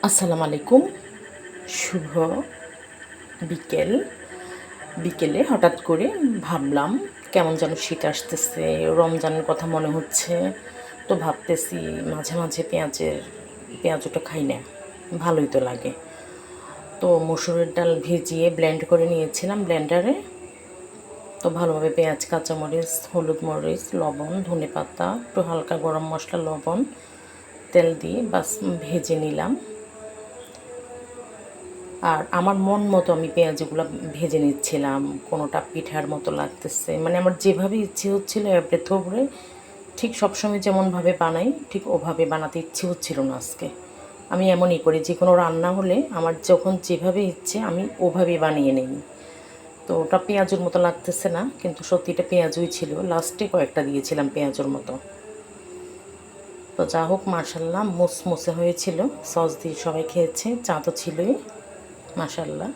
আসসালামু আলাইকুম। শুভ বিকেল। বিকেলে হঠাৎ করে ভাবলাম কেমন যেন শীত আসতেছে, রমজানের কথা মনে হচ্ছে। তো ভাবতেছি মাঝে মাঝে পেঁয়াজটা খাই না, ভালোই তো লাগে। তো মসুরের ডাল ভিজিয়ে ব্লেন্ড করে নিয়েছিলাম ব্লেন্ডারে। তো ভালোভাবে পেঁয়াজ, কাঁচামরিচ, হলুদ মরিচ, লবণ, ধনেপাতা, একটু হালকা গরম মশলা, লবণ, তেল দিয়ে বাস ভেজে নিলাম। আর আমার মন মতো আমি পেঁয়াজগুলো ভেজে নিচ্ছিলাম। কোনোটা পিঠার মতো লাগতেছে, মানে আমার যেভাবে ইচ্ছে হচ্ছিলো এবারে থোবড়ে ঠিক সবসময় যেমনভাবে বানাই ঠিক ওভাবে বানাতে ইচ্ছে হচ্ছিল না আজকে। আমি এমনই করি, যে কোনো রান্না হলে আমার যখন যেভাবে ইচ্ছে আমি ওভাবেই বানিয়ে নিই। তো ওটা পেঁয়াজের মতো লাগতেছে না, কিন্তু সত্যিটা পেঁয়াজই ছিল। লাস্টে কয়েকটা দিয়েছিলাম পেঁয়াজের মতো। তো যা হোক, মাশাল্লাহ মুসমুসে হয়েছিল। সস দিয়ে সবাই খেয়েছে, চা তো ছিলই। মাশাল্লাহ।